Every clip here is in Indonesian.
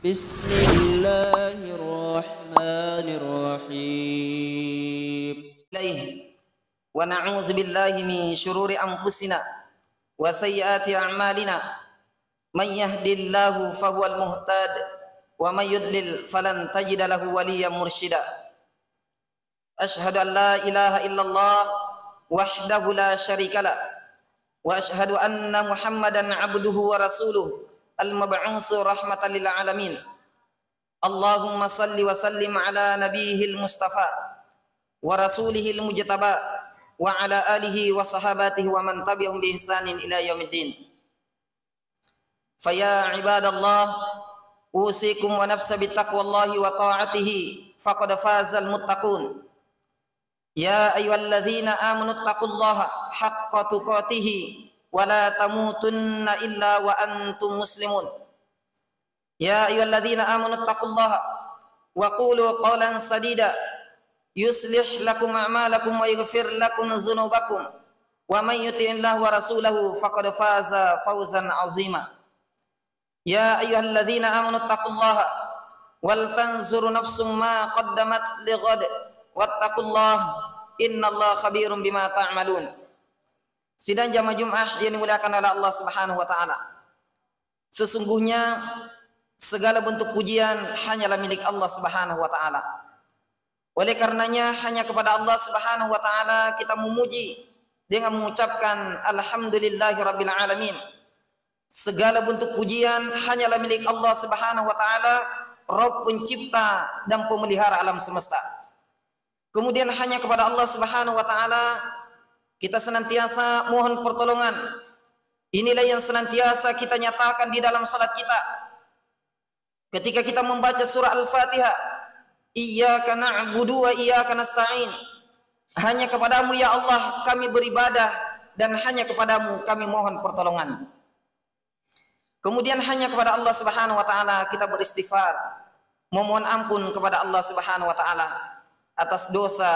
Bismillahirrahmanirrahim. Wa na'udzu billahi min syururi anfusina wa sayyiati a'malina. May yahdihillahu fahuwal muhtad wa may yudlil falan tajida lahu waliyyan mursyida. Asyhadu an la ilaha illallah wahdahu la syarikalah wa asyhadu anna Muhammadan 'abduhu wa rasuluh al-mab'utsu rahmatan lil alamin. Allahumma salli wa sallim ala nabiyil mustafa wa rasulihil mujtaba wa ala alihi wa sahabatihi wa man tabi'ahum bi ihsanin ila yaumiddin. Faya ibadallah, usikum wa nafsa bittaqwallahi wa ta'atihi faqad fazal muttaqun. Ya ayyuhalladzina amanu taqullaha haqqa tuqatih wa la tamutunna illa wa antum muslimun. Ya ayyuhalladzina amanu taqullaha wa qulu qawlan sadida yuslih lakum a'malakum wa yaghfir lakum dzunubakum wa may yuti'illaha wa rasulahu faqad faza fawzan 'azima. Ya ayyuhalladzina amanu taqullaha wal tanzur nafsum ma qaddamat lighad wattaqullaha innallaha khabirum bima ta'malun. Sidang jamaah Jumat yang dimuliakan oleh Allah Subhanahu wa taala. Sesungguhnya segala bentuk pujian hanyalah milik Allah Subhanahu wa taala. Oleh karenanya hanya kepada Allah Subhanahu wa taala kita memuji dengan mengucapkan alhamdulillahirabbil alamin. Segala bentuk pujian hanyalah milik Allah Subhanahu wa taala, Rabb pencipta dan pemelihara alam semesta. Kemudian hanya kepada Allah Subhanahu wa taala kita senantiasa mohon pertolongan. Inilah yang senantiasa kita nyatakan di dalam salat kita. Ketika kita membaca surah Al-Fatihah, iyyaka na'budu wa iyyaka nasta'in. Hanya kepadamu ya Allah kami beribadah dan hanya kepadamu kami mohon pertolongan. Kemudian hanya kepada Allah Subhanahu wa taala kita beristighfar, memohon ampun kepada Allah Subhanahu wa taala atas dosa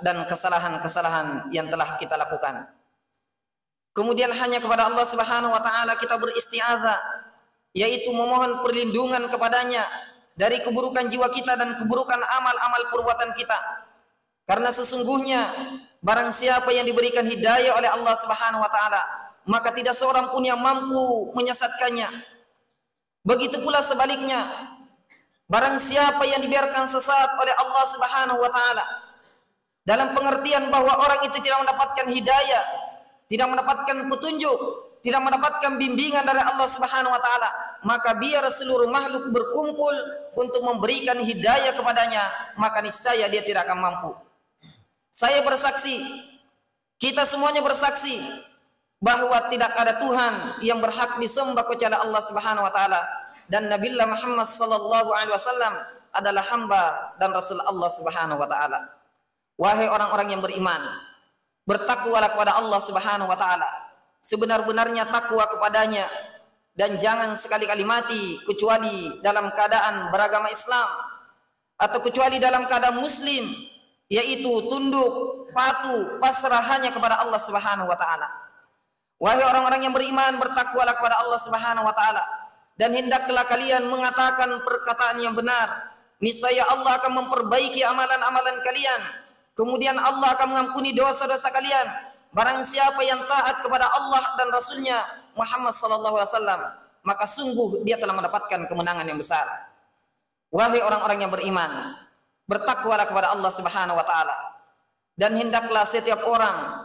dan kesalahan-kesalahan yang telah kita lakukan. Kemudian hanya kepada Allah Subhanahu wa taala kita beristiazah, yaitu memohon perlindungan kepadanya dari keburukan jiwa kita dan keburukan amal-amal perbuatan kita. Karena sesungguhnya barang siapa yang diberikan hidayah oleh Allah Subhanahu wa taala, maka tidak seorang pun yang mampu menyesatkannya. Begitu pula sebaliknya, barang siapa yang dibiarkan sesat oleh Allah Subhanahu wa taala, dalam pengertian bahwa orang itu tidak mendapatkan hidayah, tidak mendapatkan petunjuk, tidak mendapatkan bimbingan dari Allah Subhanahu wa taala, maka biar seluruh makhluk berkumpul untuk memberikan hidayah kepadanya, maka niscaya dia tidak akan mampu. Saya bersaksi, kita semuanya bersaksi bahwa tidak ada Tuhan yang berhak disembah kecuali Allah Subhanahu wa taala, dan Nabiullah Muhammad sallallahu alaihi wasallam adalah hamba dan rasul Allah Subhanahu wa taala. Wahai orang-orang yang beriman, bertakwalah kepada Allah Subhanahu wa taala sebenar-benarnya takwa kepadanya, dan jangan sekali-kali mati kecuali dalam keadaan beragama Islam atau kecuali dalam keadaan muslim, yaitu tunduk, patuh, pasrah hanya kepada Allah Subhanahu wa taala. Wahai orang-orang yang beriman, bertakwalah kepada Allah Subhanahu wa taala, dan hendaklah kalian mengatakan perkataan yang benar. Niscaya Allah akan memperbaiki amalan-amalan kalian. Kemudian Allah akan mengampuni dosa-dosa kalian. Barang siapa yang taat kepada Allah dan Rasulnya Muhammad sallallahu alaihi wasallam, maka sungguh dia telah mendapatkan kemenangan yang besar. Wahai orang-orang yang beriman, bertakwalah kepada Allah Subhanahu wa taala, dan hendaklah setiap orang,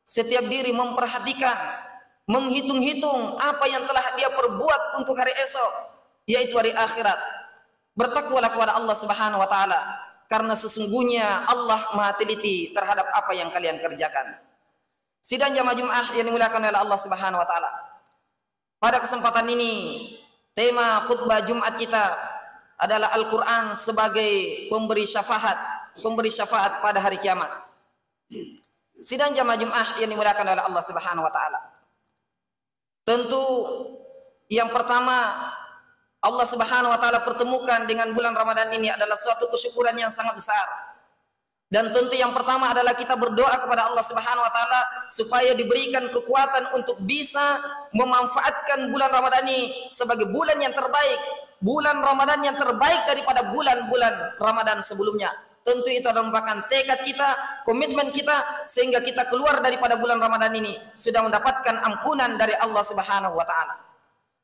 setiap diri memperhatikan, menghitung-hitung apa yang telah dia perbuat untuk hari esok, yaitu hari akhirat. Bertakwalah kepada Allah Subhanahu wa taala, karena sesungguhnya Allah Maha teliti terhadap apa yang kalian kerjakan. Sidang jamaah Jumat yang dimuliakan oleh Allah Subhanahu wa taala. Pada kesempatan ini, tema khutbah Jumat kita adalah Al-Qur'an sebagai pemberi syafaat pada hari kiamat. Sidang jamaah Jumat yang dimuliakan oleh Allah Subhanahu wa taala. Tentu yang pertama, Allah Subhanahu wa taala pertemukan dengan bulan Ramadan ini adalah suatu kesyukuran yang sangat besar. Dan tentu yang pertama adalah kita berdoa kepada Allah Subhanahu wa taala supaya diberikan kekuatan untuk bisa memanfaatkan bulan Ramadan ini sebagai bulan yang terbaik bulan Ramadan yang terbaik daripada bulan-bulan Ramadan sebelumnya. Tentu itu adalah merupakan tekad kita, komitmen kita, sehingga kita keluar daripada bulan Ramadan ini sudah mendapatkan ampunan dari Allah Subhanahu wa taala.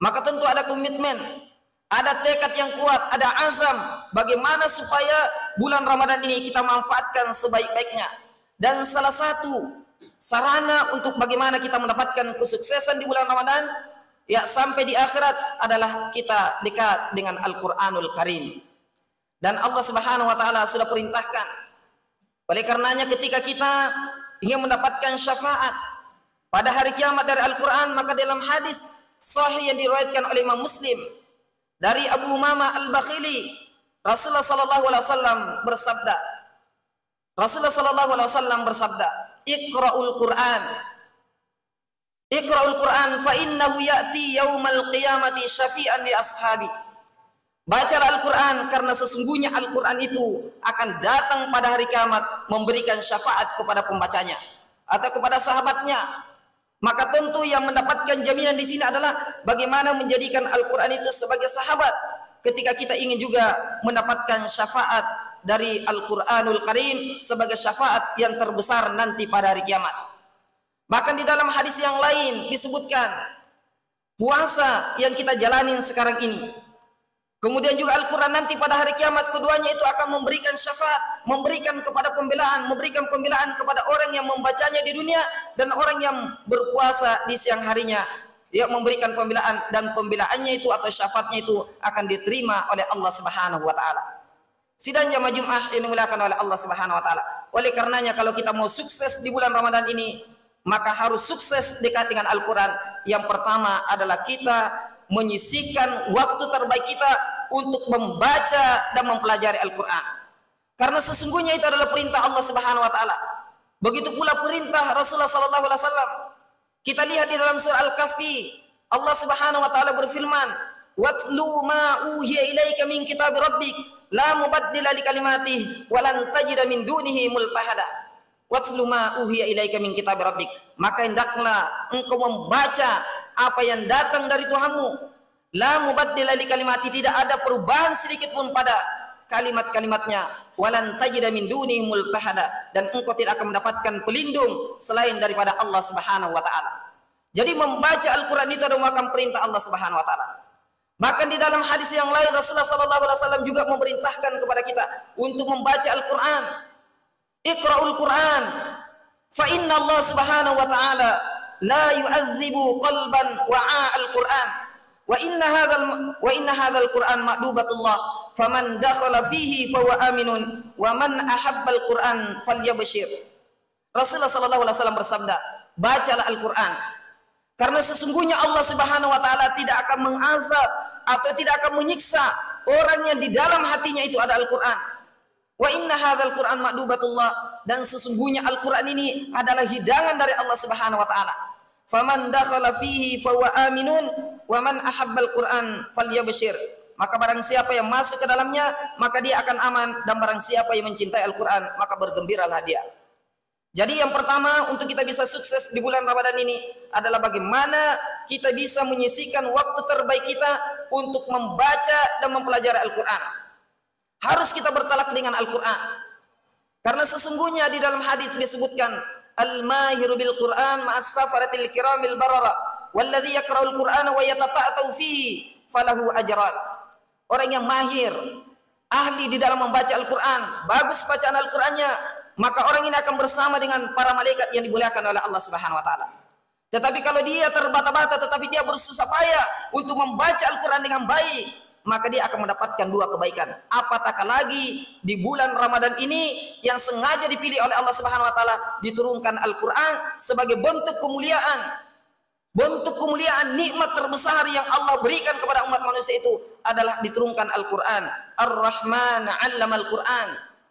Maka tentu ada komitmen, ada tekad yang kuat, ada azam bagaimana supaya bulan Ramadan ini kita manfaatkan sebaik-baiknya. Dan salah satu sarana untuk bagaimana kita mendapatkan kesuksesan di bulan Ramadan ya sampai di akhirat adalah kita dekat dengan Al-Qur'anul Karim. Dan Allah Subhanahu wa taala sudah perintahkan. Oleh karenanya ketika kita ingin mendapatkan syafaat pada hari kiamat dari Al-Qur'an, maka dalam hadis sahih yang diriwayatkan oleh Imam Muslim dari Abu Umamah Al-Bakhili, Rasulullah sallallahu alaihi wasallam bersabda. Rasulullah sallallahu alaihi wasallam bersabda, "Iqra'ul Qur'an. Iqra'ul Qur'an fa innahu ya'ti yaumal qiyamati syafi'an li ashabi." Bacalah Al-Quran karena sesungguhnya Al-Quran itu akan datang pada hari kiamat memberikan syafaat kepada pembacanya atau kepada sahabatnya. Maka tentu yang mendapatkan jaminan di sini adalah bagaimana menjadikan Al-Quran itu sebagai sahabat ketika kita ingin juga mendapatkan syafaat dari Al-Quranul Karim sebagai syafaat yang terbesar nanti pada hari kiamat. Bahkan di dalam hadis yang lain disebutkan puasa yang kita jalanin sekarang ini, kemudian juga Al-Quran nanti pada hari kiamat keduanya itu akan memberikan syafaat, memberikan kepada pembelaan, memberikan pembelaan kepada orang yang membacanya di dunia dan orang yang berpuasa di siang harinya. Dia memberikan pembelaan dan pembelaannya itu atau syafaatnya itu akan diterima oleh Allah Subhanahu wa taala. Sidang jamaah Jumat yang dimuliakan oleh Allah Subhanahu wa taala. Oleh karenanya kalau kita mau sukses di bulan Ramadan ini, maka harus sukses dekat dengan Al-Quran. Yang pertama adalah kita menyisihkan waktu terbaik kita untuk membaca dan mempelajari Al-Quran. Karena sesungguhnya itu adalah perintah Allah Subhanahu wa taala. Begitu pula perintah Rasulullah sallallahu alaihi wasallam. Kita lihat di dalam surah Al-Kahfi, Allah Subhanahu wa taala berfirman, "Watlu ma uhiya ilaika min kitab rabbik, la mubaddila li kalimatihi wa lan tajida min dunihi multahada." Watlu ma uhiya ilaika min kitab rabbik. Maka hendaklah engkau membaca apa yang datang dari Tuhanmu. La mubaddila li kalimati, tidak ada perubahan sedikit pun pada kalimat-kalimatnya. Walan tajida min dunihi multahada, dan engkau tidak akan mendapatkan pelindung selain daripada Allah Subhanahu wa taala. Jadi membaca Al-Qur'an itu adalah merupakan perintah Allah Subhanahu wa taala. Bahkan di dalam hadis yang lain Rasulullah sallallahu alaihi wasallam juga memerintahkan kepada kita untuk membaca Al-Qur'an. Iqra'ul Qur'an fa inna Allah Subhanahu wa taala la yu'adzibu qalban wa'a al-Qur'an wa inna hadzal Qur'an ma'dubatullah faman dakhala fihi fahuwa aminun wa man ahabba al-Qur'an falyabshir. Rasulullah sallallahu alaihi wasallam bersabda, bacalah Al-Qur'an karena sesungguhnya Allah Subhanahu wa taala tidak akan mengazab atau tidak akan menyiksa orang yang di dalam hatinya itu ada Al-Qur'an. Wa inna hadzal Qur'an ma'dubatullah, dan sesungguhnya Al-Qur'an ini adalah hidangan dari Allah Subhanahu wa taala. Faman dakhala fihi fahuwa aminun wa man ahabbal Qur'an falyabshir. Maka barang siapa yang masuk ke dalamnya maka dia akan aman, dan barang siapa yang mencintai Al-Qur'an maka bergembiralah dia. Jadi yang pertama untuk kita bisa sukses di bulan Ramadan ini adalah bagaimana kita bisa menyisihkan waktu terbaik kita untuk membaca dan mempelajari Al-Qur'an. Harus kita bertalak dengan Al-Quran. Karena sesungguhnya di dalam hadis disebutkan, Al-mahiru bil Quran ma'as safaratil kiramil barara, walladhi yakra'ul Qur'ana wa yatata'atau fihi falahu ajran. Orang yang mahir, ahli di dalam membaca Al-Quran, bagus bacaan Al-Qurannya, maka orang ini akan bersama dengan para malaikat yang dimuliakan oleh Allah Subhanahu wa taala. Tetapi kalau dia terbata-bata tetapi dia bersusah payah untuk membaca Al-Quran dengan baik, maka dia akan mendapatkan dua kebaikan. Apatah lagi di bulan Ramadan ini yang sengaja dipilih oleh Allah Subhanahu wa taala diturunkan Al-Qur'an sebagai bentuk kemuliaan. Bentuk kemuliaan nikmat terbesar yang Allah berikan kepada umat manusia itu adalah diturunkan Al-Qur'an. Ar-Rahman 'allamal Qur'an.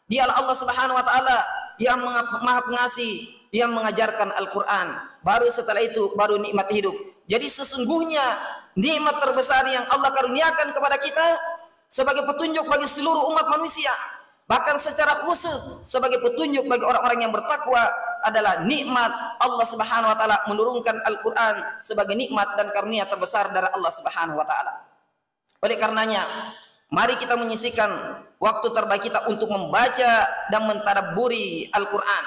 Dialah Allah Subhanahu wa taala yang Maha Pengasih, yang mengajarkan Al-Qur'an. Baru setelah itu baru nikmat hidup. Jadi sesungguhnya nikmat terbesar yang Allah karuniakan kepada kita sebagai petunjuk bagi seluruh umat manusia, bahkan secara khusus sebagai petunjuk bagi orang-orang yang bertakwa, adalah nikmat Allah Subhanahu wa taala menurunkan Al-Qur'an sebagai nikmat dan karunia terbesar dari Allah Subhanahu wa taala. Oleh karenanya, mari kita menyisihkan waktu terbaik kita untuk membaca dan mentadabburi Al-Quran.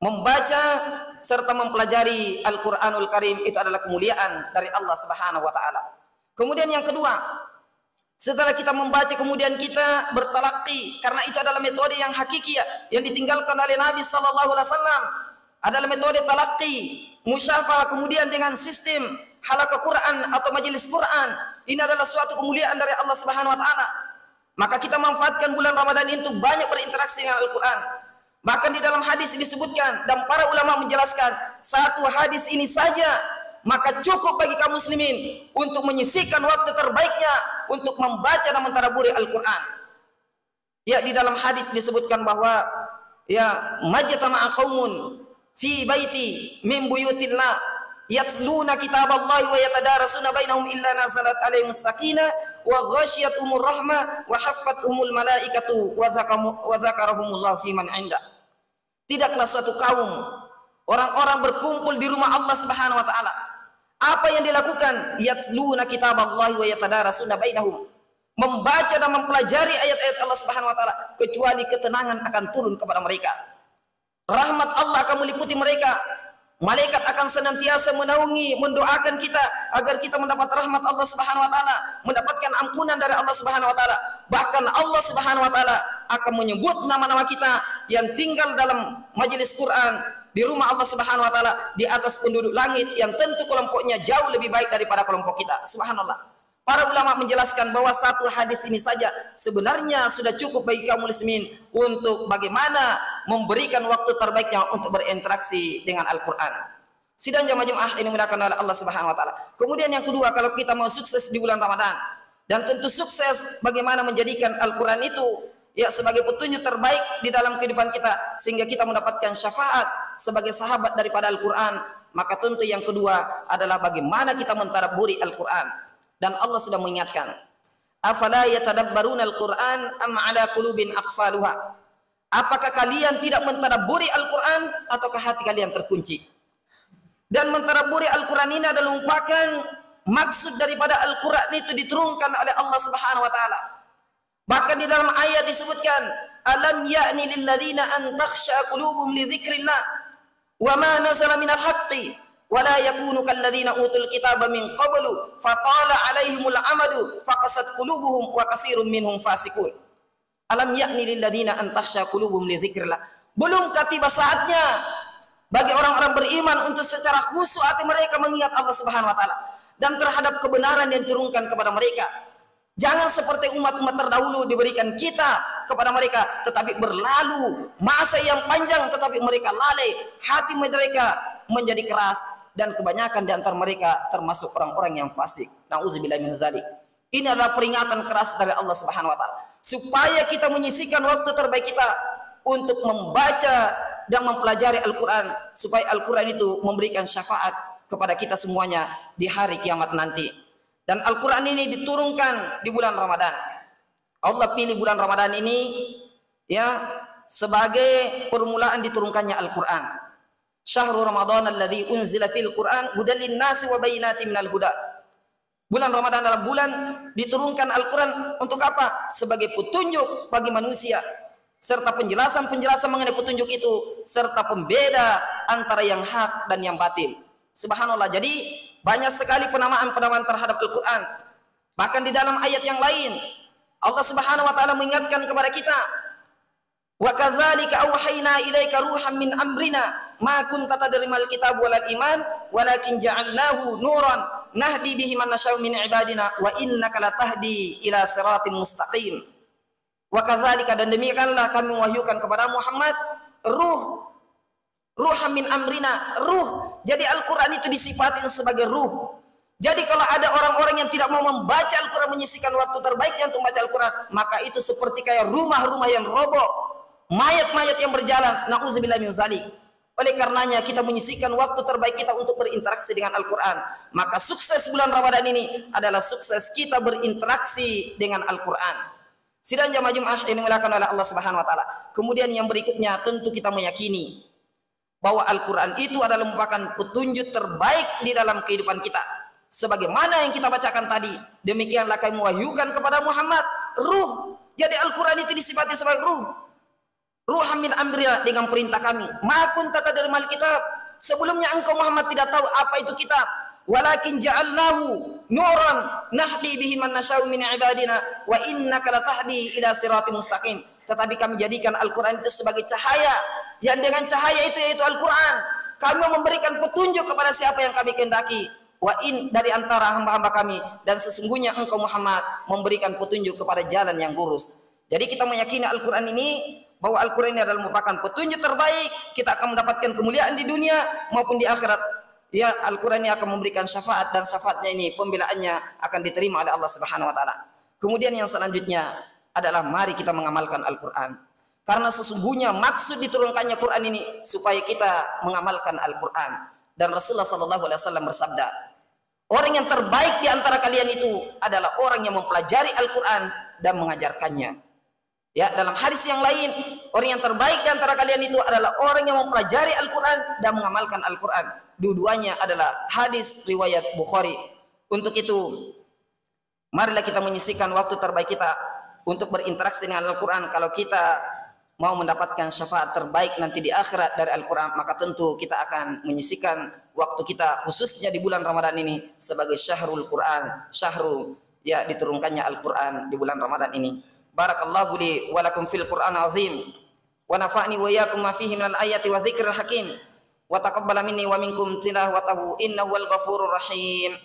Membaca serta mempelajari Al-Quranul Karim itu adalah kemuliaan dari Allah Subhanahu wa Ta'ala. Kemudian yang kedua, setelah kita membaca kemudian kita bertalaqi, karena itu adalah metode yang hakiki yang ditinggalkan oleh Nabi sallallahu alaihi wasallam, adalah metode talaqi, musyafah, kemudian dengan sistem halaqah Quran atau majelis Quran. Ini adalah suatu kemuliaan dari Allah Subhanahu wa Ta'ala. Maka kita manfaatkan bulan Ramadan itu banyak berinteraksi dengan Al-Quran. Bahkan di dalam hadis disebutkan dan para ulama menjelaskan, satu hadis ini saja maka cukup bagi kaum muslimin untuk menyisihkan waktu terbaiknya untuk membaca dan mentadabburi Al-Quran. Ya, di dalam hadis disebutkan bahwa ya, majtama'a qaumun fi baiti min buyutillah yatluna kitaballahi wa yatadarasuna bainahum illa nazalat alaihimus sakinah wa ghasyiyatuhumur rahmah wa haffathumul malaikatu wa dzakarahumullahu fi man 'inda. Tidaklah suatu kaum orang-orang berkumpul di rumah Allah Subhanahu wa Ta'ala. Apa yang dilakukan? Yatluna kitaballahi wa yatadarasuna bainahum, membaca dan mempelajari ayat-ayat Allah Subhanahu wa Ta'ala, kecuali ketenangan akan turun kepada mereka. Rahmat Allah akan meliputi mereka. Malaikat akan senantiasa menaungi, mendoakan kita agar kita mendapat rahmat Allah Subhanahu wa Ta'ala, mendapatkan ampunan dari Allah Subhanahu wa Ta'ala. Bahkan Allah Subhanahu wa Ta'ala akan menyebut nama-nama kita yang tinggal dalam majelis Quran di rumah Allah Subhanahu wa Ta'ala di atas penduduk langit yang tentu kelompoknya jauh lebih baik daripada kelompok kita. Subhanallah. Para ulama menjelaskan bahwa satu hadis ini saja sebenarnya sudah cukup bagi kaum muslimin untuk bagaimana memberikan waktu terbaiknya untuk berinteraksi dengan Al-Quran. Sidang jamaah ini dimuliakan oleh Allah Subhanahu wa Ta'ala. Kemudian yang kedua, kalau kita mau sukses di bulan Ramadan, dan tentu sukses bagaimana menjadikan Al-Quran itu ya sebagai petunjuk terbaik di dalam kehidupan kita sehingga kita mendapatkan syafaat sebagai sahabat daripada Al-Quran, maka tentu yang kedua adalah bagaimana kita mentadabburi Al-Quran. Dan Allah sudah mengingatkan, afala yatadabbaruna al-Quran am ala qulubin aqfaluha. Apakah kalian tidak mentadabburi Al-Quran ataukah hati kalian terkunci? Dan mentadabburi Al-Quran ini adalah merupakan maksud daripada Al-Quran itu diturunkan oleh Allah Subhanahu wa Ta'ala. Bahkan di dalam ayat disebutkan, alam ya'ni lilladzina an takhsha qulubuhum li dzikrillah wa ma nazala minal haqqi wala yakunu kalladzina utul kitaba min qablu fatala alaihimul amadu faqasat qulubuhum wa katsirun minhum fasiqun. Alam ya'ni lilladzina an takhsha qulubuhum li dzikrillah. Belumkah tiba saatnya bagi orang-orang beriman untuk secara khusyuk hati mereka mengingat Allah Subhanahu wa Ta'ala dan terhadap kebenaran yang diturunkan kepada mereka. Jangan seperti umat-umat terdahulu diberikan kitab kepada mereka tetapi berlalu masa yang panjang tetapi mereka lalai, hati mereka menjadi keras dan kebanyakan di antara mereka termasuk orang-orang yang fasik. Nauzubillah min dzalik. Ini adalah peringatan keras dari Allah Subhanahu wa Ta'ala supaya kita menyisihkan waktu terbaik kita untuk membaca dan mempelajari Al-Quran supaya Al-Quran itu memberikan syafaat kepada kita semuanya di hari kiamat nanti. Dan Al-Quran ini diturunkan di bulan Ramadan. Allah pilih bulan Ramadan ini ya sebagai permulaan diturunkannya Al-Quran. Syahrul Ramadan alladzi unzila fil Quran hudal linnasi wa bayyinatin minal huda. Bulan Ramadan adalah bulan diturunkan Al-Quran untuk apa? Sebagai petunjuk bagi manusia serta penjelasan-penjelasan mengenai petunjuk itu serta pembeda antara yang hak dan yang batil. Subhanallah. Jadi banyak sekali penamaan-penamaan terhadap Al-Quran. Bahkan di dalam ayat yang lain Allah Subhanahu wa Ta'ala mengingatkan kepada kita, wa kadzalika auhayna ilaika ruhan min amrina ma kunta tadri mal kitab wal iman walakin ja'alnahu nuran nahdi bihi man nasya'u min ibadina wa innaka latahdi ila siratin mustaqim. Wa kadzalika, dan demikianlah kami mewahyukan kepada Muhammad ruhan min amrina, ruh. Jadi Al-Quran itu disifatkan sebagai ruh. Jadi kalau ada orang-orang yang tidak mau membaca Al-Quran, menyisihkan waktu terbaiknya untuk membaca Al-Quran, maka itu seperti kayak rumah-rumah yang roboh, mayat-mayat yang berjalan. Na'udzubillah min dzalik. Oleh karenanya kita menyisihkan waktu terbaik kita untuk berinteraksi dengan Al-Quran. Maka sukses bulan Ramadan ini adalah sukses kita berinteraksi dengan Al-Quran. Sidang jamaah ini dimuliakan oleh Allah Subhanahu wa Ta'ala. Kemudian yang berikutnya tentu kita meyakini bahwa Al-Quran itu adalah merupakan petunjuk terbaik di dalam kehidupan kita. Sebagaimana yang kita bacakan tadi, demikianlah kami mewahyukan kepada Muhammad ruh. Jadi Al-Quran itu disifati sebagai ruh. Ruhan min amrina, dengan perintah kami. Ma kunta tadri mal kitab. Sebelumnya engkau Muhammad tidak tahu apa itu kitab. Walakin ja'alnahu nuran nahdi bihi man nasya'u min ibadina wa innaka latahdi ila siratim mustaqim. Tetapi kami jadikan Al-Quran itu sebagai cahaya, yang dengan cahaya itu yaitu Al-Quran kami memberikan petunjuk kepada siapa yang kami kehendaki. Wa in, dari antara hamba-hamba kami, dan sesungguhnya engkau Muhammad memberikan petunjuk kepada jalan yang lurus. Jadi kita meyakini Al-Quran ini, bahwa Al-Quran ini adalah merupakan petunjuk terbaik. Kita akan mendapatkan kemuliaan di dunia maupun di akhirat. Ya, Al-Quran ini akan memberikan syafaat, dan syafaatnya ini pembelaannya akan diterima oleh Allah Subhanahu wa taala. Kemudian yang selanjutnya adalah mari kita mengamalkan Al-Quran. Karena sesungguhnya maksud diturunkannya Quran ini supaya kita mengamalkan Al-Quran. Dan Rasulullah sallallahu alaihi wasallam bersabda, orang yang terbaik di antara kalian itu adalah orang yang mempelajari Al-Quran dan mengajarkannya. Ya, dalam hadis yang lain, orang yang terbaik di antara kalian itu adalah orang yang mempelajari Al-Quran dan mengamalkan Al-Quran. Dua-duanya adalah hadis riwayat Bukhari. Untuk itu, marilah kita menyisihkan waktu terbaik kita untuk berinteraksi dengan Al-Quran. Kalau kita mau mendapatkan syafaat terbaik nanti di akhirat dari Al-Quran, maka tentu kita akan menyisihkan waktu kita khususnya di bulan Ramadan ini sebagai syahrul Quran, syahrul ya diturunkannya Al-Quran di bulan Ramadan ini. Barakallahu li wa lakum fil Qur'an azim wa nafa'ni wa iyyakum ma fihi minal ayati wa dzikril hakim wa taqabbala minni wa minkum tilawatahu innahu wal ghafurur rahim.